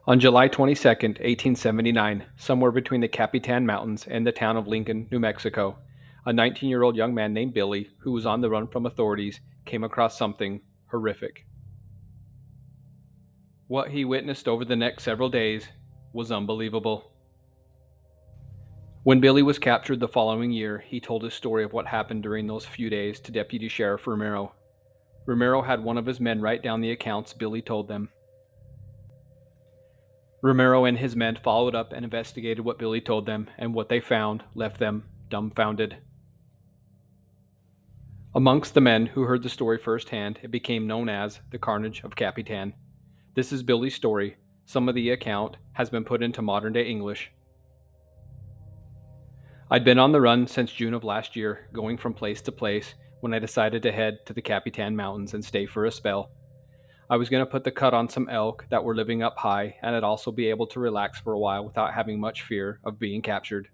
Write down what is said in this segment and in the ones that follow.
On July 22nd, 1879, somewhere between the Capitan Mountains and the town of Lincoln, New Mexico, a 19-year-old young man named Billy, who was on the run from authorities, came across something horrific. What he witnessed over the next several days was unbelievable. When Billy was captured the following year, he told his story of what happened during those few days to Deputy Sheriff Romero. Romero had one of his men write down the accounts Billy told them. Romero and his men followed up and investigated what Billy told them, and what they found left them dumbfounded. Amongst the men who heard the story firsthand, it became known as the Carnage of Capitan. This is Billy's story. Some of the account has been put into modern day English. I'd been on the run since June of last year, going from place to place, when I decided to head to the Capitan Mountains and stay for a spell. I was going to put the cut on some elk that were living up high, and I'd also be able to relax for a while without having much fear of being captured.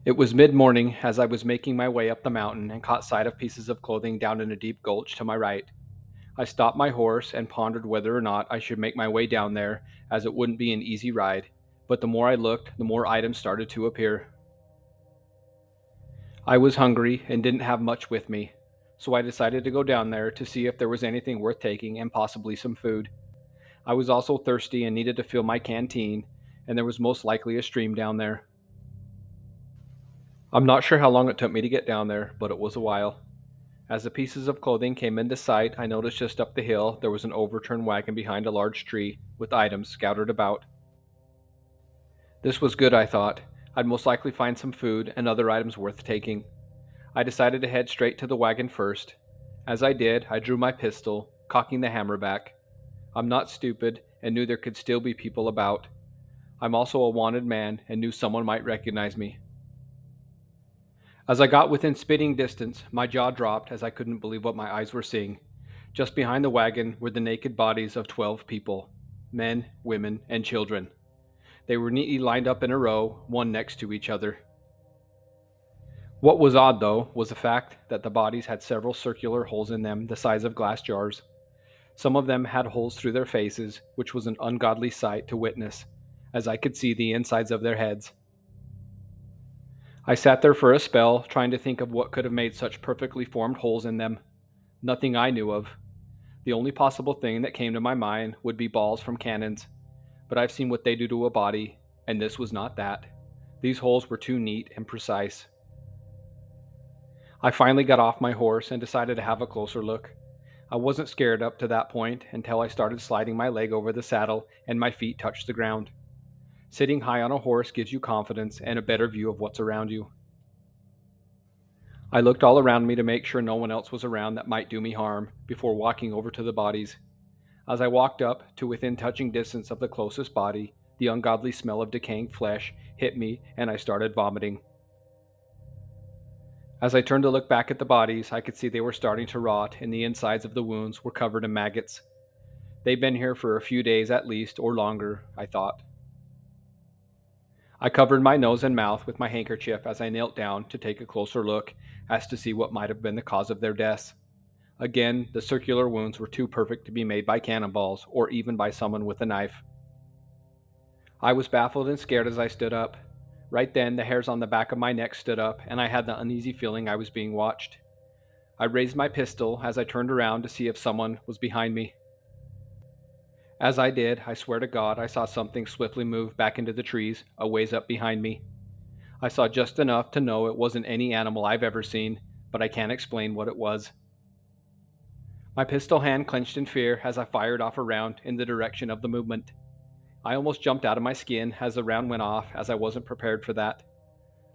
It was mid-morning as I was making my way up the mountain and caught sight of pieces of clothing down in a deep gulch to my right. I stopped my horse and pondered whether or not I should make my way down there, as it wouldn't be an easy ride, but the more I looked, the more items started to appear. I was hungry and didn't have much with me, so I decided to go down there to see if there was anything worth taking and possibly some food. I was also thirsty and needed to fill my canteen, and there was most likely a stream down there. I'm not sure how long it took me to get down there, but it was a while. As the pieces of clothing came into sight, I noticed just up the hill there was an overturned wagon behind a large tree, with items scattered about. This was good, I thought. I'd most likely find some food and other items worth taking. I decided to head straight to the wagon first. As I did, I drew my pistol, cocking the hammer back. I'm not stupid and knew there could still be people about. I'm also a wanted man and knew someone might recognize me. As I got within spitting distance, my jaw dropped as I couldn't believe what my eyes were seeing. Just behind the wagon were the naked bodies of 12 people, men, women, and children. They were neatly lined up in a row, one next to each other. What was odd, though, was the fact that the bodies had several circular holes in them the size of glass jars. Some of them had holes through their faces, which was an ungodly sight to witness, as I could see the insides of their heads. I sat there for a spell, trying to think of what could have made such perfectly formed holes in them. Nothing I knew of. The only possible thing that came to my mind would be balls from cannons, but I've seen what they do to a body, and this was not that. These holes were too neat and precise. I finally got off my horse and decided to have a closer look. I wasn't scared up to that point until I started sliding my leg over the saddle and my feet touched the ground. Sitting high on a horse gives you confidence and a better view of what's around you. I looked all around me to make sure no one else was around that might do me harm before walking over to the bodies. As I walked up to within touching distance of the closest body, the ungodly smell of decaying flesh hit me and I started vomiting. As I turned to look back at the bodies, I could see they were starting to rot and the insides of the wounds were covered in maggots. They'd been here for a few days at least, or longer, I thought. I covered my nose and mouth with my handkerchief as I knelt down to take a closer look as to see what might have been the cause of their deaths. Again, the circular wounds were too perfect to be made by cannonballs or even by someone with a knife. I was baffled and scared as I stood up. Right then, the hairs on the back of my neck stood up, and I had the uneasy feeling I was being watched. I raised my pistol as I turned around to see if someone was behind me. As I did, I swear to God, I saw something swiftly move back into the trees, a ways up behind me. I saw just enough to know it wasn't any animal I've ever seen, but I can't explain what it was. My pistol hand clenched in fear as I fired off a round in the direction of the movement. I almost jumped out of my skin as the round went off, as I wasn't prepared for that.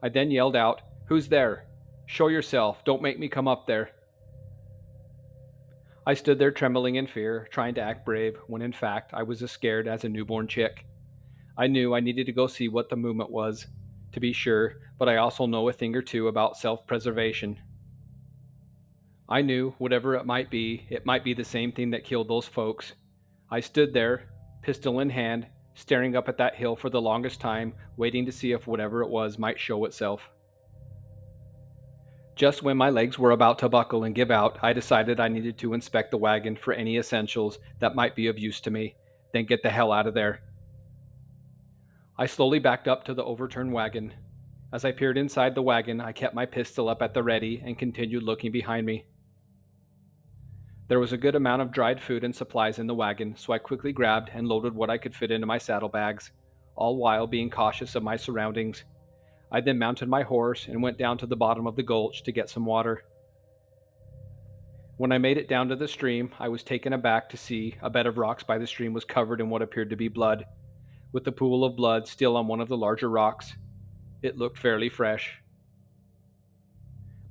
I then yelled out, "Who's there? Show yourself, don't make me come up there." I stood there trembling in fear, trying to act brave, when in fact I was as scared as a newborn chick. I knew I needed to go see what the movement was, to be sure, but I also know a thing or two about self-preservation. I knew, whatever it might be the same thing that killed those folks. I stood there, pistol in hand, staring up at that hill for the longest time, waiting to see if whatever it was might show itself. Just when my legs were about to buckle and give out, I decided I needed to inspect the wagon for any essentials that might be of use to me, Then get the hell out of there. I slowly backed up to the overturned wagon. As I peered inside the wagon, I kept my pistol up at the ready and continued looking behind me. There was a good amount of dried food and supplies in the wagon, so I quickly grabbed and loaded what I could fit into my saddlebags, all while being cautious of my surroundings. I then mounted my horse and went down to the bottom of the gulch to get some water. When I made it down to the stream, I was taken aback to see a bed of rocks by the stream was covered in what appeared to be blood, with the pool of blood still on one of the larger rocks. It looked fairly fresh.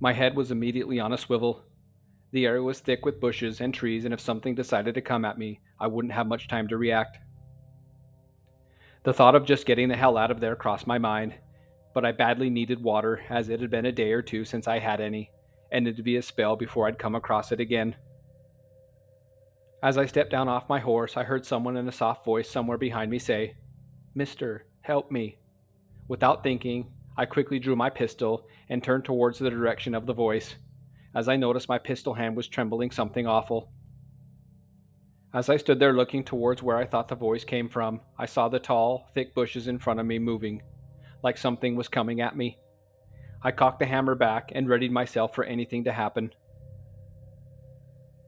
My head was immediately on a swivel. The area was thick with bushes and trees, and if something decided to come at me, I wouldn't have much time to react. The thought of just getting the hell out of there crossed my mind, but I badly needed water, as it had been a day or two since I had any, and it'd be a spell before I'd come across it again. As I stepped down off my horse, I heard someone in a soft voice somewhere behind me say, "Mister, help me." Without thinking, I quickly drew my pistol and turned towards the direction of the voice, as I noticed my pistol hand was trembling something awful. As I stood there looking towards where I thought the voice came from, I saw the tall, thick bushes in front of me moving, like something was coming at me. I cocked the hammer back and readied myself for anything to happen.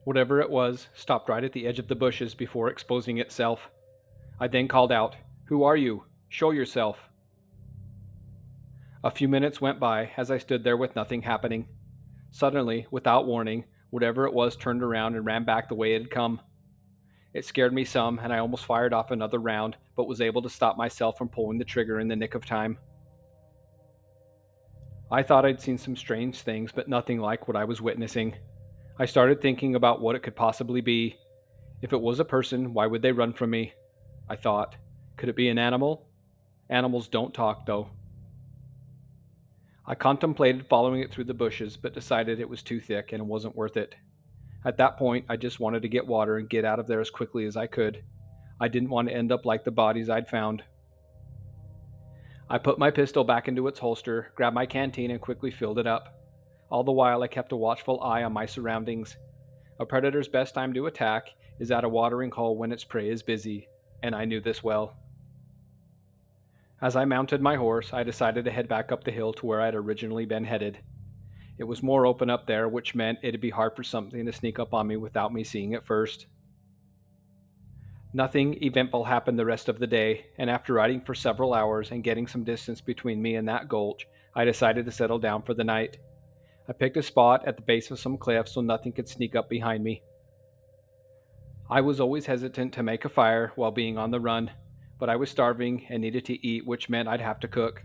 Whatever it was stopped right at the edge of the bushes before exposing itself. I then called out, "Who are you? Show yourself." A few minutes went by as I stood there with nothing happening. Suddenly, without warning, whatever it was turned around and ran back the way it had come. It scared me some, and I almost fired off another round, but was able to stop myself from pulling the trigger in the nick of time. I thought I'd seen some strange things, but nothing like what I was witnessing. I started thinking about what it could possibly be. If it was a person, why would they run from me? I thought. Could it be an animal? Animals don't talk, though. I contemplated following it through the bushes, but decided it was too thick and it wasn't worth it. At that point, I just wanted to get water and get out of there as quickly as I could. I didn't want to end up like the bodies I'd found. I put my pistol back into its holster, grabbed my canteen, and quickly filled it up. All the while, I kept a watchful eye on my surroundings. A predator's best time to attack is at a watering hole when its prey is busy, and I knew this well. As I mounted my horse, I decided to head back up the hill to where I'd originally been headed. It was more open up there, which meant it'd be hard for something to sneak up on me without me seeing it first. Nothing eventful happened the rest of the day, and after riding for several hours and getting some distance between me and that gulch, I decided to settle down for the night. I picked a spot at the base of some cliff so nothing could sneak up behind me. I was always hesitant to make a fire while being on the run, but I was starving and needed to eat, which meant I'd have to cook.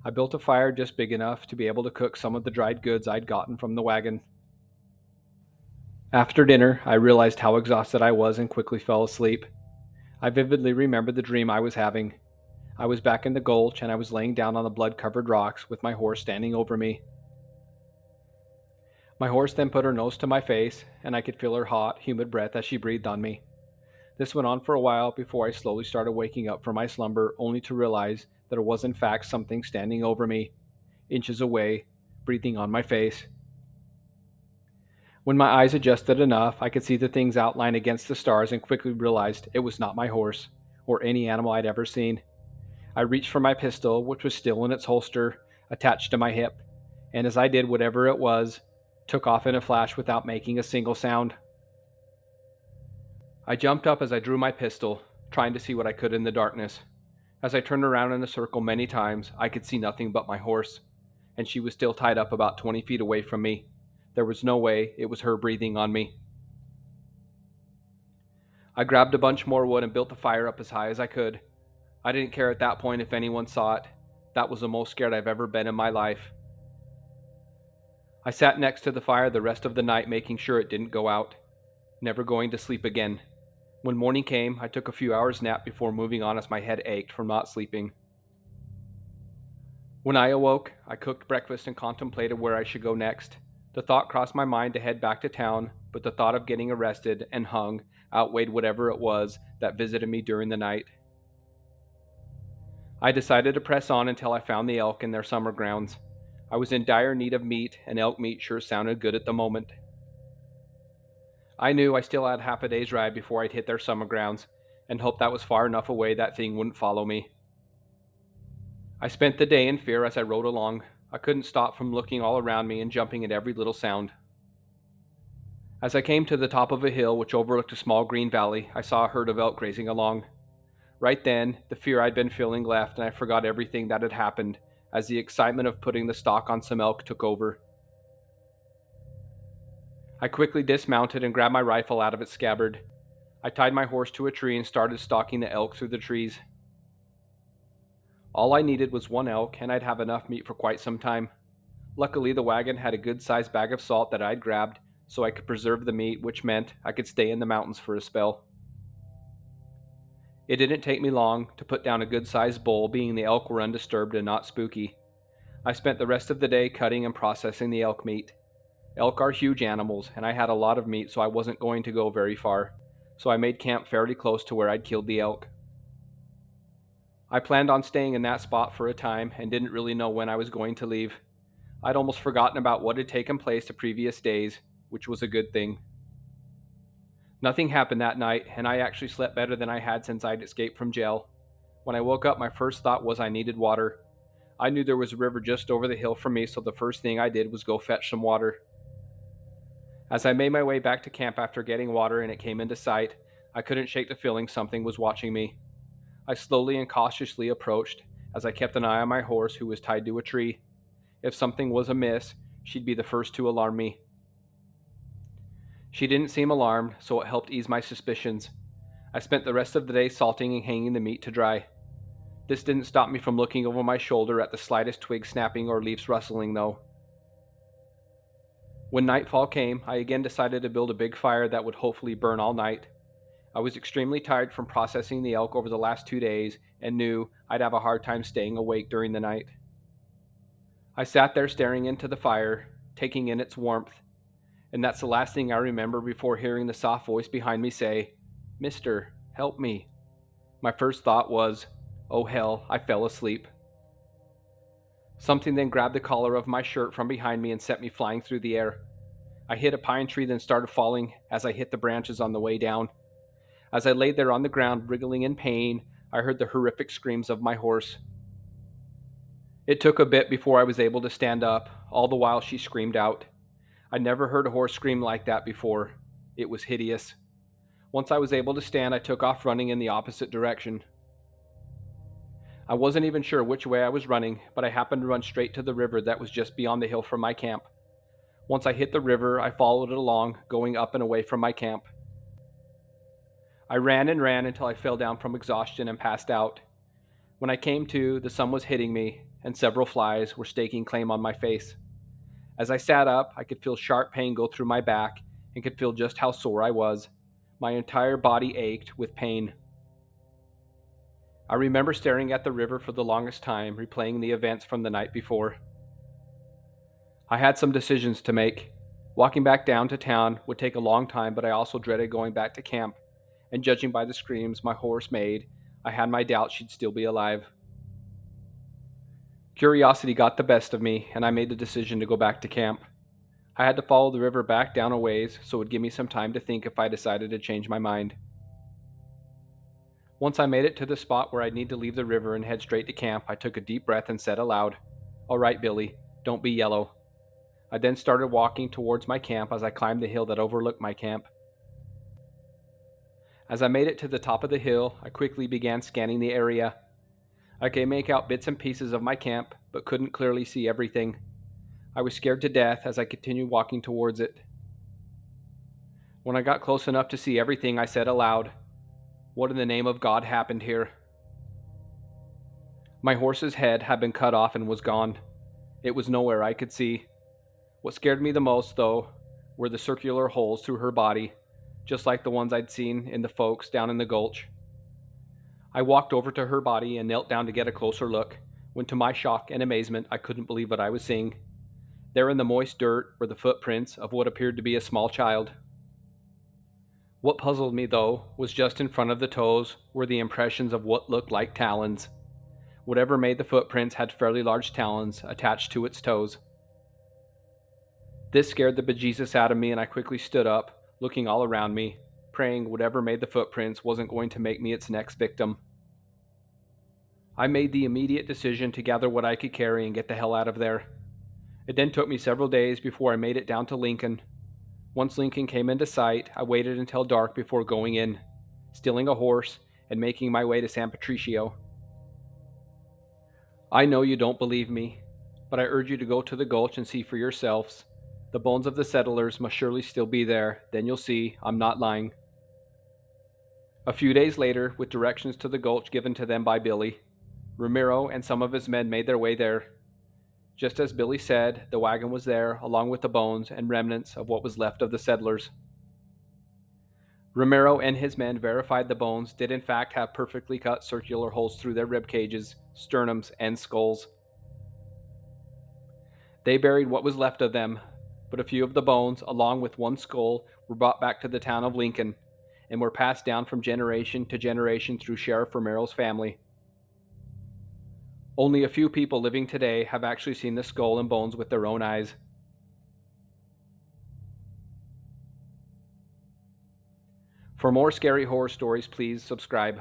I built a fire just big enough to be able to cook some of the dried goods I'd gotten from the wagon. After dinner, I realized how exhausted I was and quickly fell asleep. I vividly remembered the dream I was having. I was back in the gulch and I was laying down on the blood-covered rocks with my horse standing over me. My horse then put her nose to my face, and I could feel her hot, humid breath as she breathed on me. This went on for a while before I slowly started waking up from my slumber, only to realize that it was in fact something standing over me, inches away, breathing on my face. When my eyes adjusted enough, I could see the thing's outline against the stars and quickly realized it was not my horse, or any animal I'd ever seen. I reached for my pistol, which was still in its holster, attached to my hip, and as I did whatever it was, took off in a flash without making a single sound. I jumped up as I drew my pistol, trying to see what I could in the darkness. As I turned around in a circle many times, I could see nothing but my horse, and she was still tied up about 20 feet away from me. There was no way it was her breathing on me. I grabbed a bunch more wood and built the fire up as high as I could. I didn't care at that point if anyone saw it. That was the most scared I've ever been in my life. I sat next to the fire the rest of the night, making sure it didn't go out, never going to sleep again. When morning came, I took a few hours nap before moving on as my head ached from not sleeping. When I awoke, I cooked breakfast and contemplated where I should go next. The thought crossed my mind to head back to town, but the thought of getting arrested and hung outweighed whatever it was that visited me during the night. I decided to press on until I found the elk in their summer grounds. I was in dire need of meat, and elk meat sure sounded good at the moment. I knew I still had half a day's ride before I'd hit their summer grounds, and hoped that was far enough away that thing wouldn't follow me. I spent the day in fear as I rode along. I couldn't stop from looking all around me and jumping at every little sound. As I came to the top of a hill which overlooked a small green valley, I saw a herd of elk grazing along. Right then, the fear I'd been feeling left, and I forgot everything that had happened as the excitement of putting the stock on some elk took over. I quickly dismounted and grabbed my rifle out of its scabbard. I tied my horse to a tree and started stalking the elk through the trees. All I needed was one elk, and I'd have enough meat for quite some time. Luckily, the wagon had a good-sized bag of salt that I'd grabbed, so I could preserve the meat, which meant I could stay in the mountains for a spell. It didn't take me long to put down a good-sized bull, being the elk were undisturbed and not spooky. I spent the rest of the day cutting and processing the elk meat. Elk are huge animals, and I had a lot of meat, so I wasn't going to go very far. So I made camp fairly close to where I'd killed the elk. I planned on staying in that spot for a time and didn't really know when I was going to leave. I'd almost forgotten about what had taken place the previous days, which was a good thing. Nothing happened that night, and I actually slept better than I had since I'd escaped from jail. When I woke up, my first thought was I needed water. I knew there was a river just over the hill from me, so the first thing I did was go fetch some water. As I made my way back to camp after getting water and it came into sight, I couldn't shake the feeling something was watching me. I slowly and cautiously approached as I kept an eye on my horse, who was tied to a tree. If something was amiss, she'd be the first to alarm me. She didn't seem alarmed, so it helped ease my suspicions. I spent the rest of the day salting and hanging the meat to dry. This didn't stop me from looking over my shoulder at the slightest twig snapping or leaves rustling, though. When nightfall came, I again decided to build a big fire that would hopefully burn all night. I was extremely tired from processing the elk over the last 2 days and knew I'd have a hard time staying awake during the night. I sat there staring into the fire, taking in its warmth, and that's the last thing I remember before hearing the soft voice behind me say, "Mister, help me." My first thought was, "Oh hell, I fell asleep." Something then grabbed the collar of my shirt from behind me and sent me flying through the air. I hit a pine tree, then started falling as I hit the branches on the way down. As I lay there on the ground, wriggling in pain, I heard the horrific screams of my horse. It took a bit before I was able to stand up, all the while she screamed out. I'd never heard a horse scream like that before. It was hideous. Once I was able to stand, I took off running in the opposite direction. I wasn't even sure which way I was running, but I happened to run straight to the river that was just beyond the hill from my camp. Once I hit the river, I followed it along, going up and away from my camp. I ran and ran until I fell down from exhaustion and passed out. When I came to, the sun was hitting me, and several flies were staking claim on my face. As I sat up, I could feel sharp pain go through my back and could feel just how sore I was. My entire body ached with pain. I remember staring at the river for the longest time, replaying the events from the night before. I had some decisions to make. Walking back down to town would take a long time, but I also dreaded going back to camp, and judging by the screams my horse made, I had my doubts she'd still be alive. Curiosity got the best of me, and I made the decision to go back to camp. I had to follow the river back down a ways, so it would give me some time to think if I decided to change my mind. Once I made it to the spot where I'd need to leave the river and head straight to camp, I took a deep breath and said aloud, "All right, Billy, don't be yellow." I then started walking towards my camp as I climbed the hill that overlooked my camp. As I made it to the top of the hill, I quickly began scanning the area. I could make out bits and pieces of my camp, but couldn't clearly see everything. I was scared to death as I continued walking towards it. When I got close enough to see everything, I said aloud, "What in the name of God happened here?" My horse's head had been cut off and was gone. It was nowhere I could see. What scared me the most, though, were the circular holes through her body, just like the ones I'd seen in the folks down in the gulch. I walked over to her body and knelt down to get a closer look, when to my shock and amazement, I couldn't believe what I was seeing. There in the moist dirt were the footprints of what appeared to be a small child. What puzzled me, though, was just in front of the toes were the impressions of what looked like talons. Whatever made the footprints had fairly large talons attached to its toes. This scared the bejesus out of me, and I quickly stood up, looking all around me, praying whatever made the footprints wasn't going to make me its next victim. I made the immediate decision to gather what I could carry and get the hell out of there. It then took me several days before I made it down to Lincoln. Once Lincoln came into sight, I waited until dark before going in, stealing a horse, and making my way to San Patricio. I know you don't believe me, but I urge you to go to the gulch and see for yourselves. The bones of the settlers must surely still be there. Then you'll see I'm not lying. A few days later, with directions to the gulch given to them by Billy, Romero and some of his men made their way there. Just as Billy said, the wagon was there, along with the bones and remnants of what was left of the settlers. Romero and his men verified the bones did in fact have perfectly cut circular holes through their rib cages, sternums, and skulls. They buried what was left of them, but a few of the bones, along with one skull, were brought back to the town of Lincoln and were passed down from generation to generation through Sheriff Romero's family. Only a few people living today have actually seen the skull and bones with their own eyes. For more scary horror stories, please subscribe.